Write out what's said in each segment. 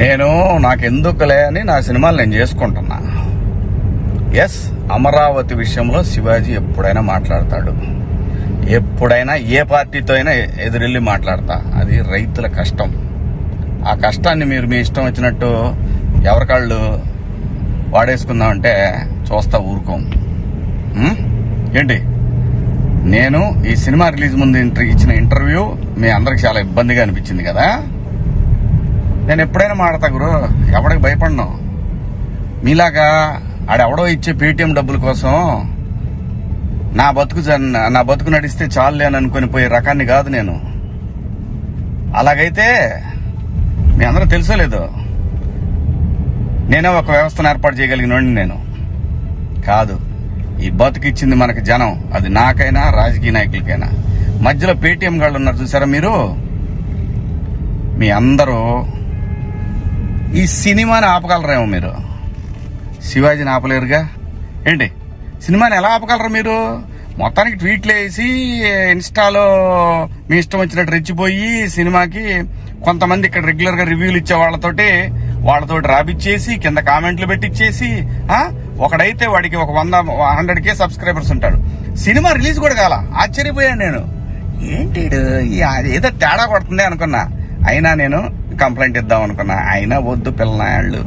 నేను నాకెందుకులే అని నా సినిమాలు నేను చేసుకుంటున్నా. ఎస్, అమరావతి విషయంలో శివాజీ ఎప్పుడైనా మాట్లాడతాడు, ఎప్పుడైనా ఏ పార్టీతో అయినా ఎదురెళ్ళి మాట్లాడతా. అది రైతుల కష్టం. ఆ కష్టాన్ని మీరు మీ ఇష్టం వచ్చినట్టు ఎవరికాళ్ళు వాడేసుకుందామంటే చూస్తా ఊరుకోం. ఏంటి, నేను ఈ సినిమా రిలీజ్ ముందు ఇచ్చిన ఇంటర్వ్యూ మీ అందరికి చాలా ఇబ్బందిగా అనిపించింది కదా. నేను ఎప్పుడైనా మాడతా గురు, ఎవడికి భయపడను. మీలాగా ఆడెవడో ఇచ్చే పేటీఎం డబ్బుల కోసం నా బతుకు నడిస్తే చాలులే అని అనుకుని పోయే రకాన్ని కాదు నేను. అలాగైతే మీ అందరూ తెలుసో లేదో, నేనే ఒక వ్యవస్థను ఏర్పాటు చేయగలిగినోడిని నేను కాదు. ఈ బతుకిచ్చింది మనకి జనం, అది నాకైనా రాజకీయ నాయకులకైనా. మధ్యలో పేటీఎం గాళ్ళు ఉన్నారు చూసారా మీరు, మీ అందరూ ఈ సినిమాని ఆపగలరేమో, మీరు శివాజీని ఆపలేరుగా. ఏంటి, సినిమాని ఎలా ఆపగలరు మీరు? మొత్తానికి ట్వీట్లు వేసి ఇన్స్టాలో మీ ఇష్టం వచ్చినట్టు రెచ్చిపోయి సినిమాకి కొంతమంది ఇక్కడ రెగ్యులర్ గా రివ్యూలు ఇచ్చే వాళ్ళతోటి రాపిచ్చేసి కింద కామెంట్లు పెట్టిచ్చేసి, ఒకడైతే వాడికి ఒక 100K సబ్స్క్రైబర్స్ ఉంటాడు. సినిమా రిలీజ్ కూడా కాల, ఆశ్చర్యపోయాను నేను. ఏంటి ఏదో తేడా కొడుతుంది అనుకున్నా. అయినా నేను కంప్లైంట్ ఇద్దాం అనుకున్నా. అయినా వద్దు, పిల్లనాయాళ్ళు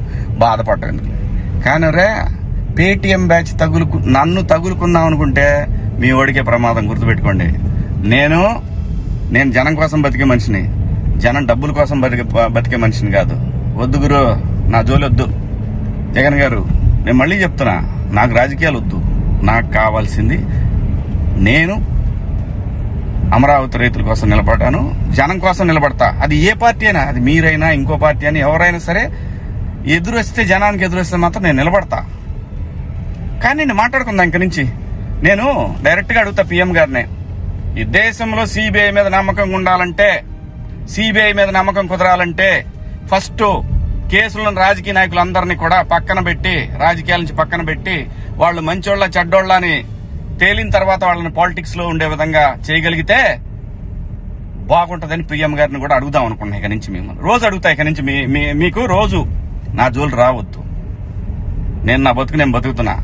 బాధపడటం. కానీ రే, పేటీఎం బ్యాచ్ నన్ను తగులుకుందాం అనుకుంటే మీ ఓడికే ప్రమాదం. గుర్తుపెట్టుకోండి, నేను జనం కోసం బతికే మనిషిని, జనం డబ్బుల కోసం బతికే మనిషిని కాదు. వద్దు గురు, నా జోలి వద్దు. జగన్ గారు, నేను మళ్ళీ చెప్తున్నా, నాకు రాజకీయాలు వద్దు. నాకు కావాల్సింది, నేను అమరావతి రైతుల కోసం నిలబడ్డాను, జనం కోసం నిలబడతా. అది ఏ పార్టీ అయినా, అది మీరైనా ఇంకో పార్టీ అని ఎవరైనా సరే, ఎదురొస్తే జనానికి ఎదురొస్తే మాత్రం నేను నిలబడతా. కానీ నేను మాట్లాడుకుందా ఇంక నుంచి. నేను డైరెక్ట్ గా అడుగుతా పిఎం గారినే, ఈ దేశంలో సిబిఐ మీద నమ్మకం ఉండాలంటే, సిబిఐ మీద నమ్మకం కుదరాలంటే ఫస్ట్ కేసులను రాజకీయ నాయకులందరినీ కూడా పక్కన పెట్టి, రాజకీయాల నుంచి పక్కన పెట్టి, వాళ్ళు మంచోళ్ళ చెడ్డోళ్ళ అని తేలిన తర్వాత వాళ్ళని పాలిటిక్స్ లో ఉండే విధంగా చేయగలిగితే బాగుంటదని పిఎం గారిని కూడా అడుగుదాం అనుకున్నా. ఇక నుంచి మిమ్మల్ని రోజు అడుగుతా. ఇక నుంచి మీకు రోజు నా జోలు రావద్దు. నేను నా బతుకు నేను బతుకుతున్నా.